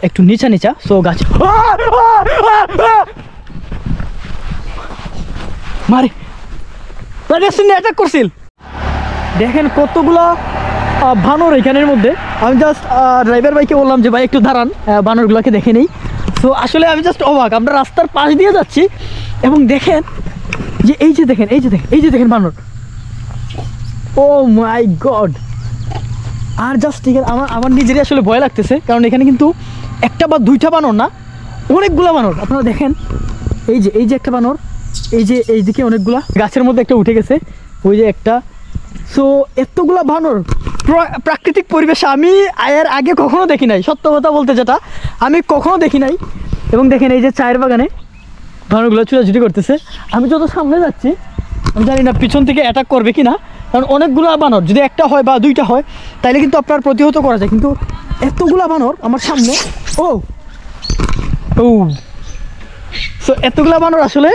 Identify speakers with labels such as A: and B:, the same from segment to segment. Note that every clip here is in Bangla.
A: একটু নিচা নিচা, সো গাছ মারে অ্যাটাক করছিল। দেখেন কতগুলো বানর এখানের মধ্যে। আমি জাস্ট ড্রাইভার ভাইকে বললাম যে ভাই একটু দাঁড়ান, বানরগুলোকে দেখে নেই। সো আসলে আমি জাস্ট অবাক, আমরা রাস্তার পাশ দিয়ে যাচ্ছি এবং দেখেন যে এই যে দেখেন বানর। ও মাই গড। আর জাস্ট ঠিক আছে, আমার নিজেরই আসলে ভয় লাগতেছে, কারণ এখানে কিন্তু একটা বা দুইটা বানর না, অনেকগুলো বানর। আপনারা দেখেন এই যে একটা বানর, এইদিকে অনেকগুলা, গাছের মধ্যে একটা উঠে গেছে, ওই যে একটা। সো এতগুলা বানর প্রাকৃতিক পরিবেশে আমি এর আগে কখনো দেখি নাই, সত্য কথা বলতে যেটা আমি কখনো দেখি নাই। এবং দেখেন এই যে চায়ের বাগানে বানরগুলো ছুটাছুটি করতেছে। আমি যত সামনে যাচ্ছি আমি জানি না পিছন থেকে অ্যাটাক করবে কি না, কারণ অনেকগুলো বানর, যদি একটা হয় বা দুইটা হয় তাইলে কিন্তু আপনার প্রতিহত করা যায়, কিন্তু এতগুলা বানর আমার সামনে। ও সো এতগুলা বানর আসলে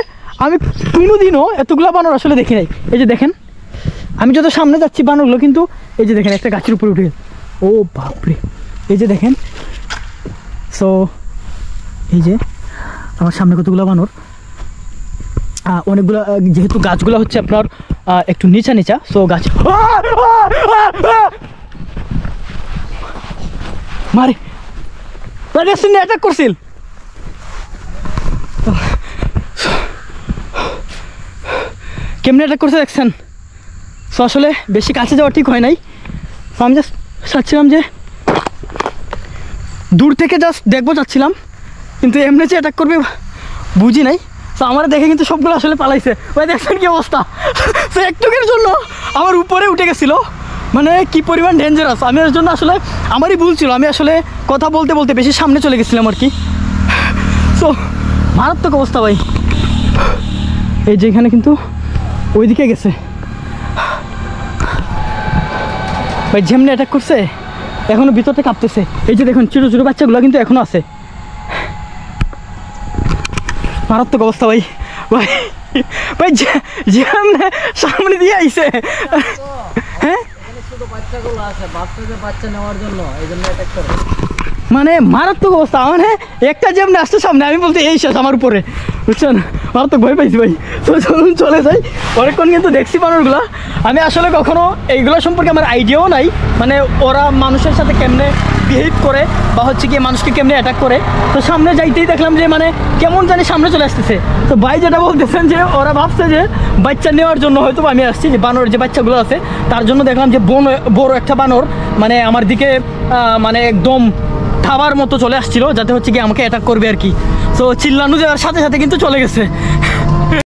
A: আমি কোনোদিনও এতগুলা বানর আসলে দেখি নাই। এই যে দেখেন আমি যত সামনে যাচ্ছি বানরগুলো কিন্তু এই যে দেখেন একটা গাছের উপরে উঠে গেছে। ও বাপরে, এই যে দেখেন। সো এই যে আমার সামনে কতগুলো বানর, অনেকগুলো, যেহেতু গাছগুলো হচ্ছে আপনার একটু নিচা নিচা, সো গাছ মারে অ্যাটাক করছিল। কেমনে অ্যাটাক করছে দেখছেন। সো আসলে বেশি কাছে যাওয়া ঠিক হয় নাই। আমি জাস্ট চাচ্ছিলাম যে দূর থেকে জাস্ট দেখবো চাচ্ছিলাম, কিন্তু এমনি যে অ্যাটাক করবে বুঝি নাই। তো আমার দেখে কিন্তু সবগুলো আসলে পালাইছে। ওই দেখছেন কি অবস্থা। তো একটুকের জন্য আমার উপরে উঠে গেছিলো, মানে কি পরিমাণ ডেঞ্জারাস। আমি এর জন্য আসলে আমারই ভুল ছিল, আমি আসলে কথা বলতে বলতে বেশি সামনে চলে গেছিলাম আর কি। সো মারাত্মক অবস্থা ভাই। এই যে এখানে কিন্তু ওইদিকে গেছে ভাই, যেমনি অ্যাটাক করছে এখনো ভিতরতে কাঁপতেছে। এই যে দেখুন ছোটো ছোটো বাচ্চাগুলো কিন্তু এখনো আছে। মারাত্মক অবস্থা ভাই। ভাই ভাই যেমনি সামনে দিয়ে আইছে। হ্যাঁ মানে মারাত্মক অবস্থা, মানে একটা যেমনি আসছে সামনে, আমি বলতে এই শেষ আমার উপরে, বুঝছেন। মারাত্মক ভয় পাইছি ভাই। তো চলুন চলে যাই। অনেকক্ষণ কিন্তু দেখছি বানরগুলো, আমি আসলে কখনো এইগুলো সম্পর্কে আমার আইডিয়াও নাই, মানে ওরা মানুষের সাথে কেমনে বিহেভ করে বা হচ্ছে কি মানুষকে কেমনে অ্যাটাক করে। তো সামনে যাইতেই দেখলাম যে মানে কেমন জানি সামনে চলে আসতেছে। তো ভাই যেটা বলতেছেন যে ওরা ভাবছে যে বাচ্চা নেওয়ার জন্য হয়তো আমি আসছি, যে বানরের যে বাচ্চাগুলো আছে তার জন্য দেখলাম যে বড় একটা বানর মানে আমার দিকে মানে একদম খাবার মতো চলে আসছিল, যাতে হচ্ছে কি আমাকে অ্যাটাক করবে আর কি। তো চিল্লানো যাওয়ার সাথে সাথে কিন্তু চলে গেছে।